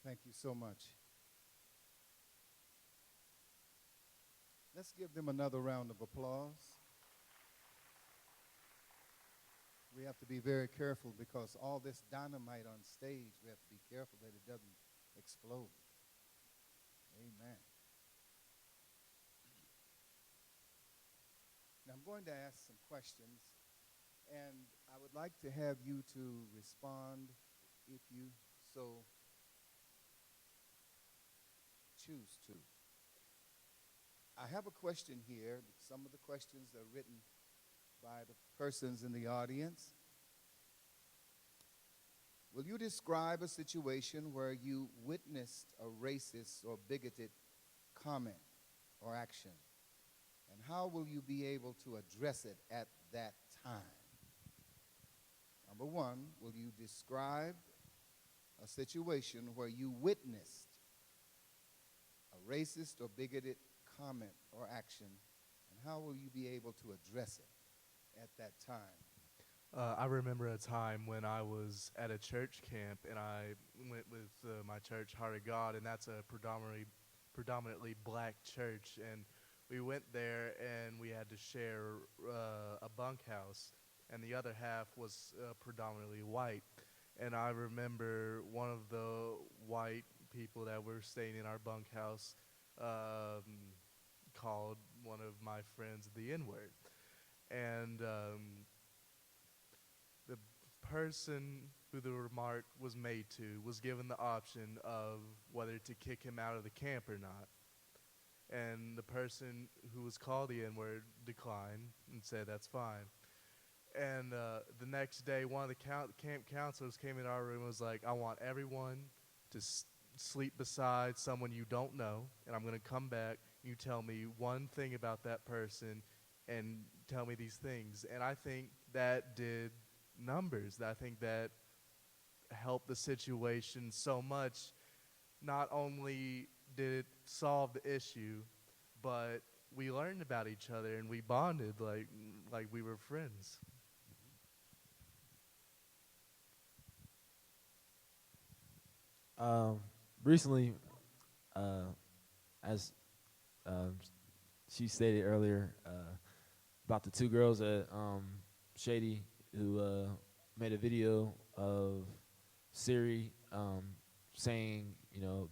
Thank you so much. Let's give them another round of applause. We have to be very careful because all this dynamite on stage, we have to be careful that it doesn't explode. Amen. Now I'm going to ask some questions, and I would like to have you to respond if you so choose to. I have a question here. Some of the questions are written by the persons in the audience. Will you describe a situation where you witnessed a racist or bigoted comment or action? And how will you be able to address it at that time? Number one, will you describe a situation where you witnessed a racist or bigoted comment or action, and how will you be able to address it at that time? I remember a time when I was at a church camp and I went with my church, Heart of God, and that's a predominantly black church. And we went there and we had to share a bunkhouse, and the other half was predominantly white. And I remember one of the white people that were staying in our bunkhouse called one of my friends the N word. And the person who the remark was made to was given the option of whether to kick him out of the camp or not. And the person who was called the N-word declined and said that's fine. And the next day, one of the camp counselors came in our room and was like, I want everyone to sleep beside someone you don't know, and I'm going to come back. You tell me one thing about that person and tell me these things. And I think that did numbers. I think that helped the situation so much. Not only did it solve the issue, but we learned about each other and we bonded like we were friends. Um, Recently, uh, as um, she stated earlier, about the two girls at Shady who made a video of Siri saying,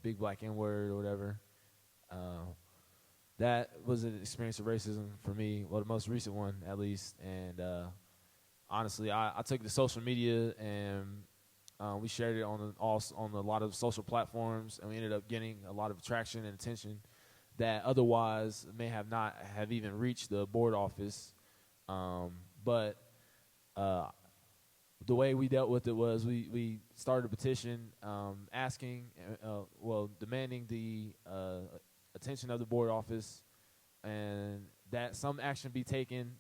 big black N word or whatever. Uh, that was an experience of racism for me, well, the most recent one at least. And honestly, I took to social media and we shared it on a lot of social platforms, and we ended up getting a lot of traction and attention that otherwise may have not have even reached the board office. But the way we dealt with it was we started a petition asking, demanding the attention of the board office and that some action be taken.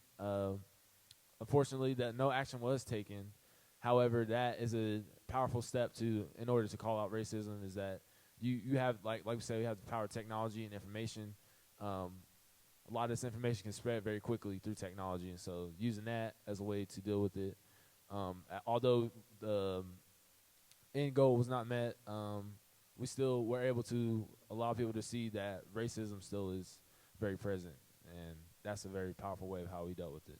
Unfortunately, that no action was taken. However, that is a powerful step in order to call out racism, is that you have, like we said, we have the power of technology and information. A lot of this information can spread very quickly through technology, and so using that as a way to deal with it. Although the end goal was not met, we still were able to allow people to see that racism still is very present, and that's a very powerful way of how we dealt with it.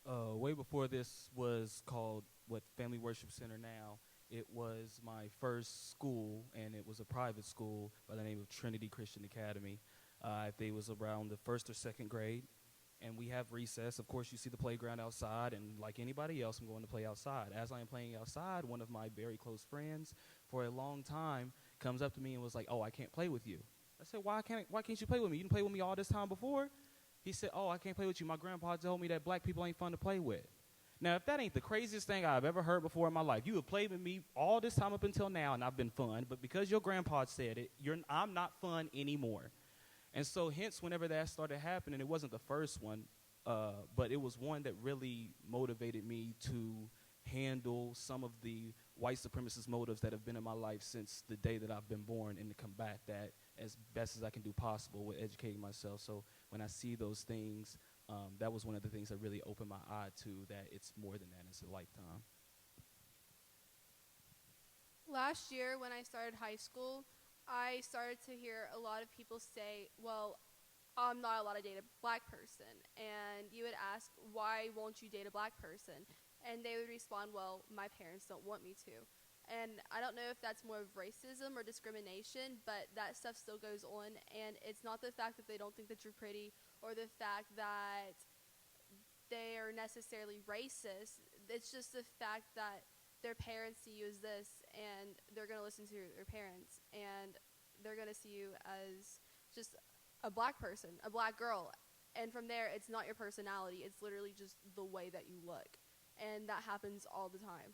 Way before this was called what Family Worship Center now, it was my first school, and it was a private school by the name of Trinity Christian Academy. I think it was around the first or second grade, and we have recess. Of course, you see the playground outside, and like anybody else, I'm going to play outside. As I am playing outside, one of my very close friends for a long time comes up to me and was like, "Oh, I can't play with you." I said, Why can't you play with me? You didn't play with me all this time before?" He said, "Oh, I can't play with you. My grandpa told me that black people ain't fun to play with." Now, if that ain't the craziest thing I've ever heard before in my life, you have played with me all this time up until now, and I've been fun, but because your grandpa said it, I'm not fun anymore. And so hence, whenever that started happening, it wasn't the first one, but it was one that really motivated me to handle some of the white supremacist motives that have been in my life since the day that I've been born, and to combat that as best as I can do possible with educating myself. So when I see those things, that was one of the things that really opened my eye to that it's more than that. It's a lifetime. Last year, when I started high school, I started to hear a lot of people say, well, I'm not allowed to date a black person. And you would ask, why won't you date a black person? And they would respond, well, my parents don't want me to. And I don't know if that's more of racism or discrimination, but that stuff still goes on. And it's not the fact that they don't think that you're pretty or the fact that they are necessarily racist. It's just the fact that their parents see you as this and they're going to listen to their parents and they're going to see you as just a black person, a black girl. And from there, it's not your personality. It's literally just the way that you look. And that happens all the time.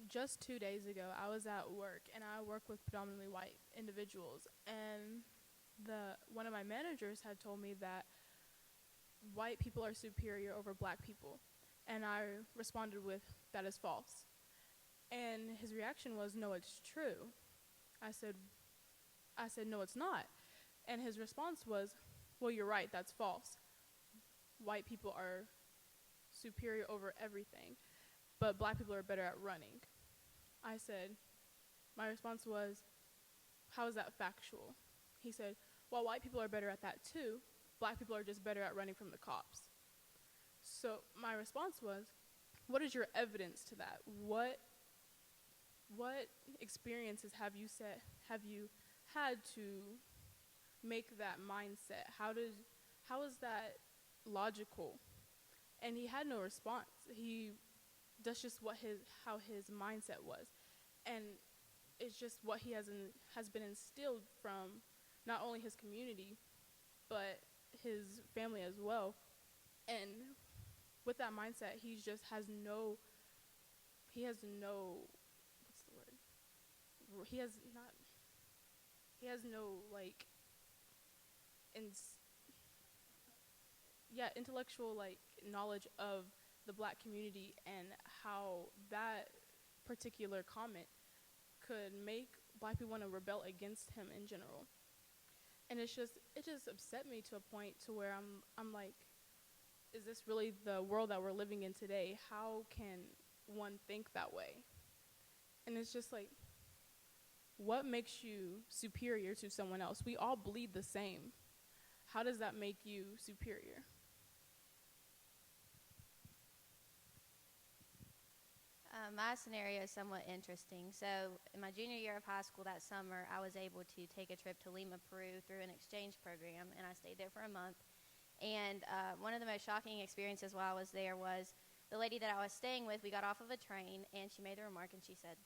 Just 2 days ago, I was at work, and I work with predominantly white individuals. And one of my managers had told me that white people are superior over black people, and I responded with, "That is false." And his reaction was, "No, it's true." I said, "No, it's not." And his response was, "Well, you're right. That's false. White people are superior over everything, but black people are better at running." I said, my response was, "How is that factual?" He said, "Well, white people are better at that too. Black people are just better at running from the cops." So my response was, what is your evidence to that? What experiences have you had to make that mindset? How is that logical? And he had no response. That's just how his mindset was, and it's just what he has been instilled from not only his community, but his family as well. And with that mindset, he just has no what's the word? He has no like intellectual like knowledge of the black community and how that particular comment could make black people want to rebel against him in general. And it just upset me to a point to where I'm like, is this really the world that we're living in today? How can one think that way? And it's just like, what makes you superior to someone else? We all bleed the same. How does that make you superior? My scenario is somewhat interesting. So in my junior year of high school that summer, I was able to take a trip to Lima, Peru through an exchange program, and I stayed there for a month. And one of the most shocking experiences while I was there was the lady that I was staying with. We got off of a train, and she made a remark, and she said,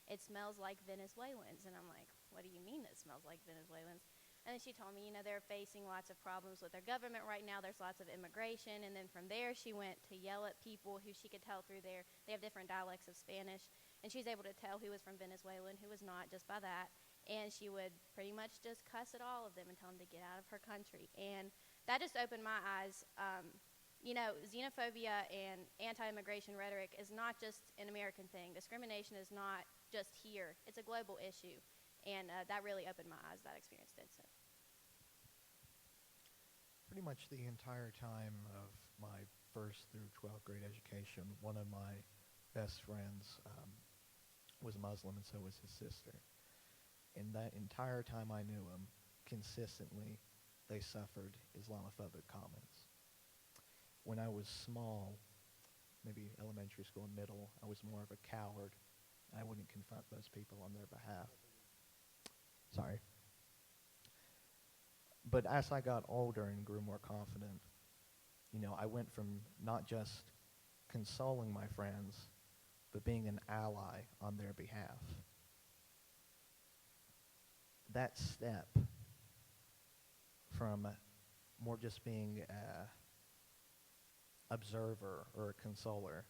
"It smells like Venezuelans." And I'm like, "What do you mean it smells like Venezuelans?" And then she told me, they're facing lots of problems with their government right now. There's lots of immigration. And then from there, she went to yell at people who she could tell through they have different dialects of Spanish. And she was able to tell who was from Venezuela and who was not just by that. And she would pretty much just cuss at all of them and tell them to get out of her country. And that just opened my eyes. Xenophobia and anti-immigration rhetoric is not just an American thing. Discrimination is not just here. It's a global issue. And that really opened my eyes, that experience did so. Pretty much the entire time of my 1st through 12th grade education, one of my best friends was Muslim, and so was his sister. And that entire time I knew him, consistently, they suffered Islamophobic comments. When I was small, maybe elementary school and middle, I was more of a coward. I wouldn't confront those people on their behalf. Sorry. But as I got older and grew more confident, I went from not just consoling my friends, but being an ally on their behalf. That step from more just being an observer or a consoler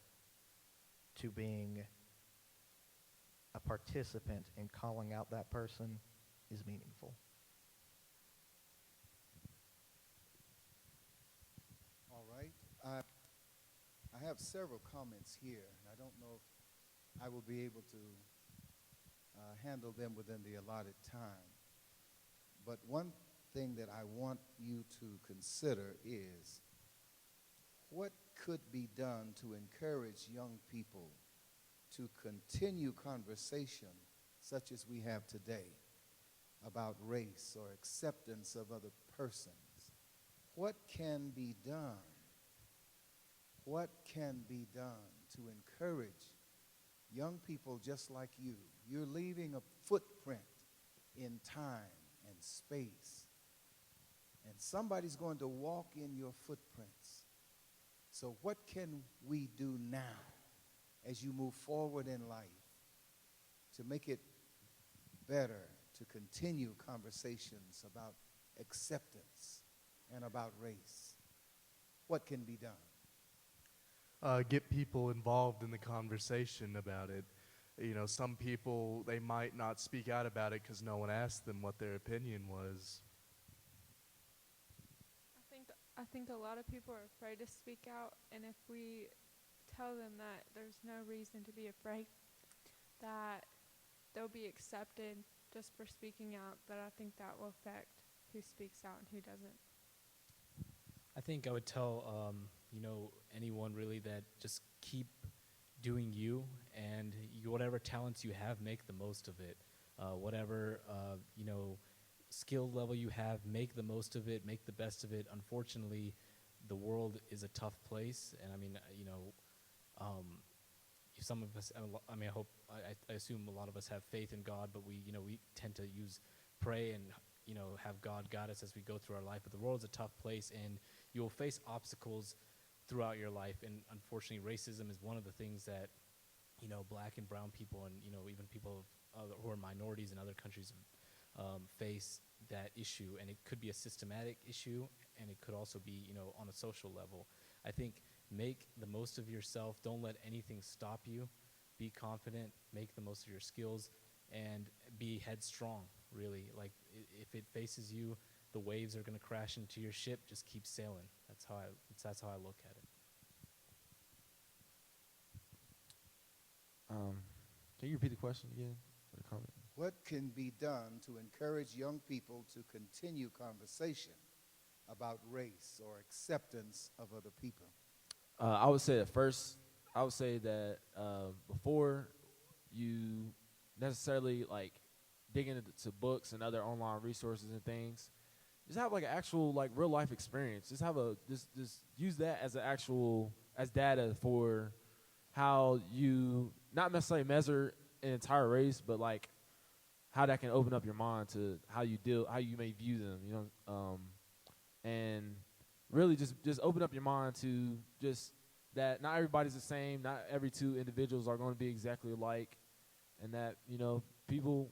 to being a participant in calling out that person is meaningful. All right. I have several comments here, and I don't know if I will be able to handle them within the allotted time. But one thing that I want you to consider is what could be done to encourage young people to continue conversation such as we have today about race or acceptance of other persons? What can be done? What can be done to encourage young people just like you? You're leaving a footprint in time and space, and somebody's going to walk in your footprints. So what can we do now as you move forward in life to make it better, to continue conversations about acceptance and about race? What can be done? Get people involved in the conversation about it. You know, some people, they might not speak out about it because no one asked them what their opinion was. I think a lot of people are afraid to speak out, and if we tell them that there's no reason to be afraid, that they'll be accepted just for speaking out, but I think that will affect who speaks out and who doesn't. I think I would tell, anyone really that just keep doing you, and whatever talents you have, make the most of it. Whatever, skill level you have, make the most of it, make the best of it. Unfortunately, the world is a tough place, and I mean, some of us, I assume a lot of us have faith in God, but we tend to pray and, have God guide us as we go through our life. But the world's a tough place, and you will face obstacles throughout your life. And unfortunately, racism is one of the things that, black and brown people and, even people who are minorities in other countries face that issue. And it could be a systematic issue, and it could also be, on a social level. I think make the most of yourself. Don't let anything stop you. Be confident, make the most of your skills, and be headstrong, really. Like, if it faces you, the waves are going to crash into your ship. Just keep sailing. That's how I look at it. Can you repeat the question again, or the comment? What can be done to encourage young people to continue conversation about race or acceptance of other people? I would say that before you necessarily dig into books and other online resources and things, just have an actual real life experience. Just have just use that as data for how you not necessarily measure an entire race, but how that can open up your mind to how you may view them, and really just open up your mind to just that not everybody's the same, not every two individuals are going to be exactly alike, and that people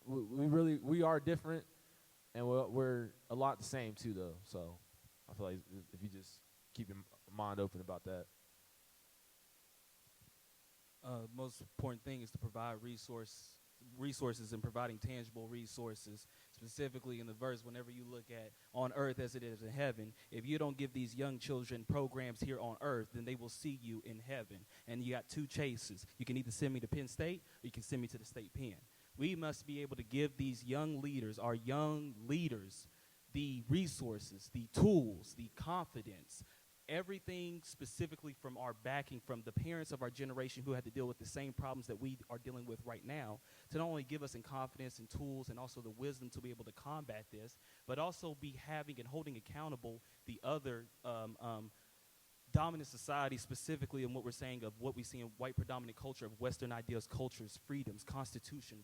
we are different, and we're a lot the same too, though. So I feel like if you just keep your mind open about that. Most important thing is to provide resources and providing tangible resources. Specifically in the verse, whenever you look at on earth as it is in heaven, if you don't give these young children programs here on earth, then they will see you in heaven. And you got two choices. You can either send me to Penn State, or you can send me to the state pen. We must be able to give these young leaders, our young leaders, the resources, the tools, the confidence, everything specifically from our backing, from the parents of our generation who had to deal with the same problems that we are dealing with right now, to not only give us in confidence and tools and also the wisdom to be able to combat this, but also be having and holding accountable the other dominant society, specifically in what we're saying of what we see in white predominant culture of Western ideas, cultures, freedoms, constitution,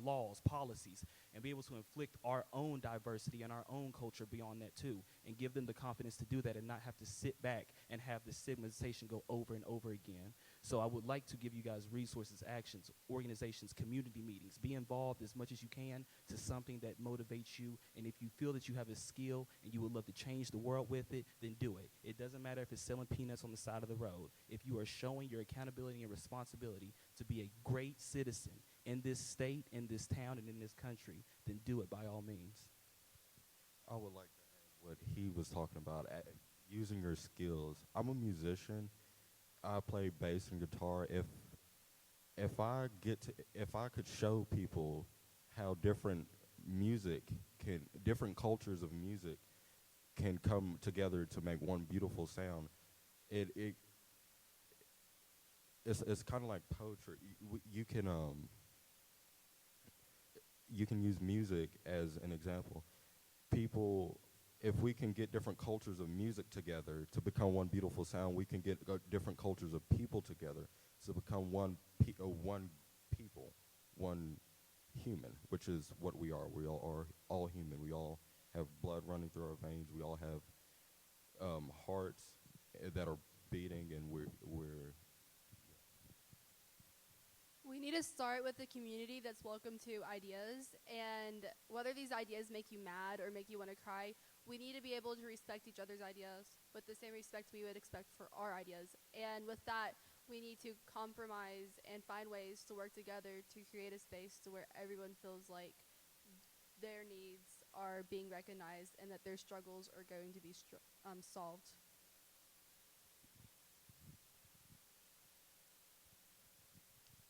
laws, policies, and be able to inflict our own diversity and our own culture beyond that too, and give them the confidence to do that and not have to sit back and have the stigmatization go over and over again. So I would like to give you guys resources, actions, organizations, community meetings. Be involved as much as you can to something that motivates you, and if you feel that you have a skill and you would love to change the world with it, then do it. It doesn't matter if it's selling peanuts on the side of the road. If you are showing your accountability and responsibility to be a great citizen in this state, in this town, and in this country, then do it by all means. I would like to add what he was talking about, using your skills. I'm a musician. I play bass and guitar. If I could show people how different cultures of music can come together to make one beautiful sound, it it's kind of like poetry. You can use music as an example. People, if we can get different cultures of music together to become one beautiful sound, we can get different cultures of people together to become one people, one human, which is what we are. We all are all human. We all have blood running through our veins. We all have hearts that are beating, and we're We need to start with a community that's welcome to ideas, and whether these ideas make you mad or make you want to cry, we need to be able to respect each other's ideas with the same respect we would expect for our ideas. And with that, we need to compromise and find ways to work together to create a space to where everyone feels like their needs are being recognized and that their struggles are going to be solved.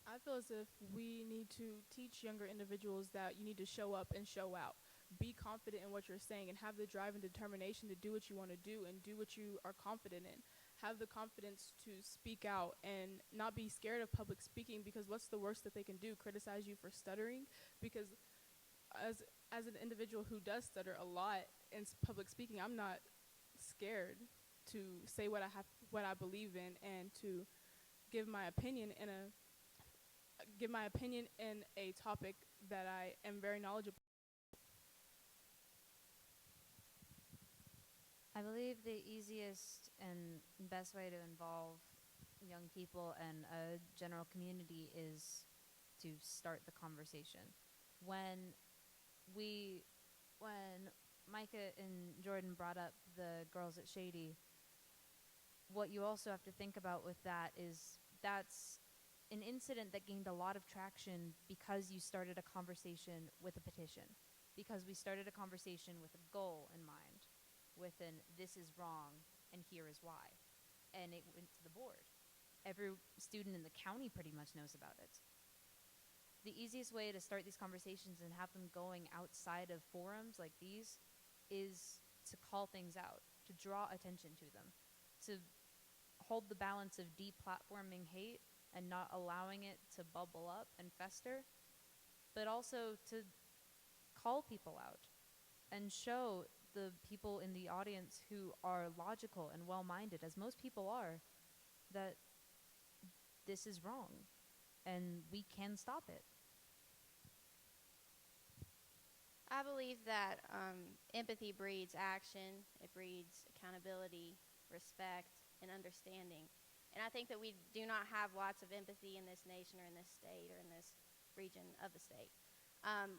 I feel as if we need to teach younger individuals that you need to show up and show out. Be confident in what you're saying and have the drive and determination to do what you want to do and do what you are confident in. Have the confidence to speak out and not be scared of public speaking, because what's the worst that they can do? Criticize you for stuttering? Because as an individual who does stutter a lot in public speaking, I'm not scared to say what I believe in and to give my opinion in a topic that I am very knowledgeable. I believe the easiest and best way to involve young people and a general community is to start the conversation. When Micah and Jordan brought up the girls at Shady, what you also have to think about with that is that's an incident that gained a lot of traction because you started a conversation with a petition, because we started a conversation with a goal in mind, with an this is wrong and here is why, and it went to the board. Every student in the county pretty much knows about it. The easiest way to start these conversations and have them going outside of forums like these is to call things out, to draw attention to them, to hold the balance of deplatforming hate and not allowing it to bubble up and fester, but also to call people out and show the people in the audience who are logical and well-minded, as most people are, that this is wrong and we can stop it. I believe that empathy breeds action, it breeds accountability, respect, and understanding. And I think that we do not have lots of empathy in this nation or in this state or in this region of the state.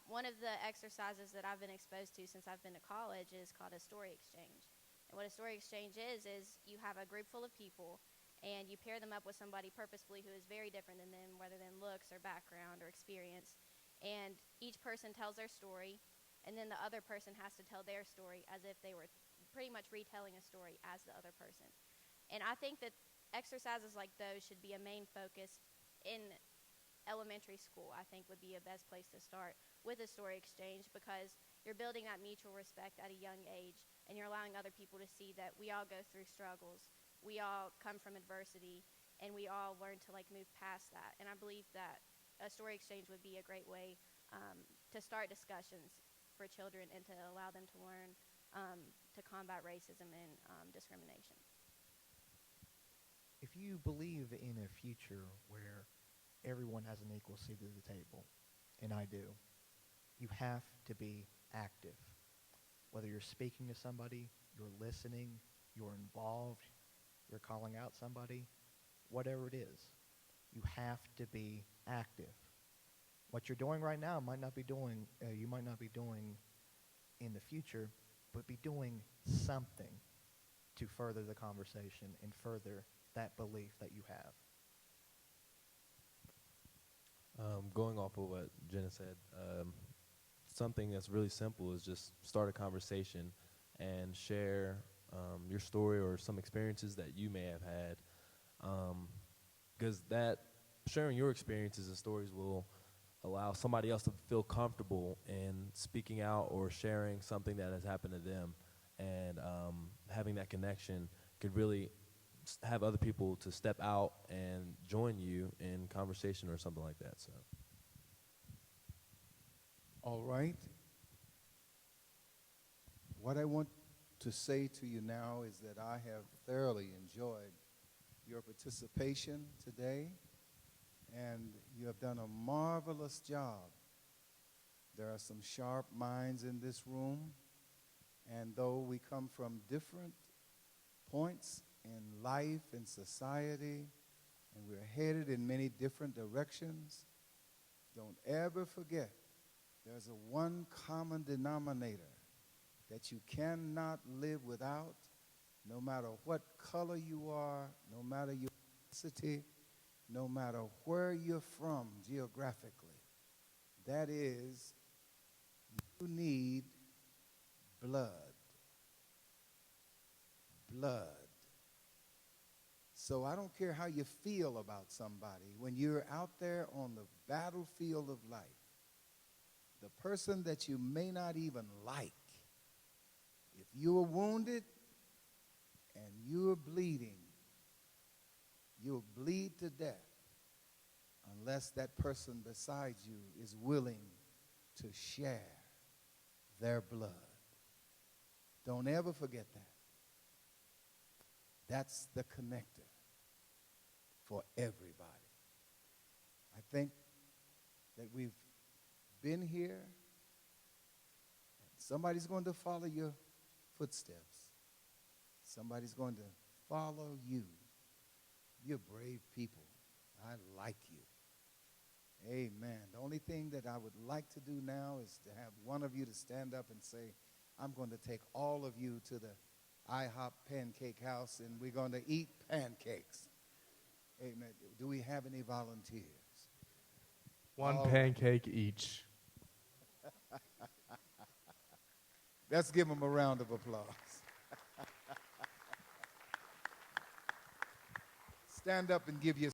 One of the exercises that I've been exposed to since I've been to college is called a story exchange. And what a story exchange is you have a group full of people and you pair them up with somebody purposefully who is very different than them, whether than looks or background or experience. And each person tells their story, and then the other person has to tell their story as if they were pretty much retelling a story as the other person. And I think that exercises like those should be a main focus in elementary school. I think would be a best place to start with a story exchange, because you're building that mutual respect at a young age and you're allowing other people to see that we all go through struggles, we all come from adversity, and we all learn to move past that. And I believe that a story exchange would be a great way to start discussions for children and to allow them to learn to combat racism and discrimination. If you believe in a future where everyone has an equal seat at the table, and I do, you have to be active. Whether you're speaking to somebody, you're listening, you're involved, you're calling out somebody, whatever it is, you have to be active. What you're doing right now might not be doing, you might not be doing in the future, but be doing something to further the conversation and further that belief that you have. Going off of what Jenna said, something that's really simple is just start a conversation and share your story or some experiences that you may have had, because that sharing your experiences and stories will allow somebody else to feel comfortable in speaking out or sharing something that has happened to them, and having that connection could really have other people to step out and join you in conversation or something like that. So. All right. What I want to say to you now is that I have thoroughly enjoyed your participation today, and you have done a marvelous job. There are some sharp minds in this room, and though we come from different points in life and society, and we're headed in many different directions, don't ever forget there's a one common denominator that you cannot live without, no matter what color you are, no matter your ethnicity, no matter where you're from geographically. That is, you need blood. Blood. So I don't care how you feel about somebody. When you're out there on the battlefield of life, the person that you may not even like, if you are wounded and you are bleeding, you'll bleed to death unless that person beside you is willing to share their blood. Don't ever forget that. That's the connector for everybody. I think that we've been here. Somebody's going to follow your footsteps. Somebody's going to follow you. You're brave people. I like you. Amen. The only thing that I would like to do now is to have one of you to stand up and say, I'm going to take all of you to the IHOP Pancake House, and we're going to eat pancakes. Amen. Do we have any volunteers? One All pancake each. Let's give them a round of applause. Stand up and give your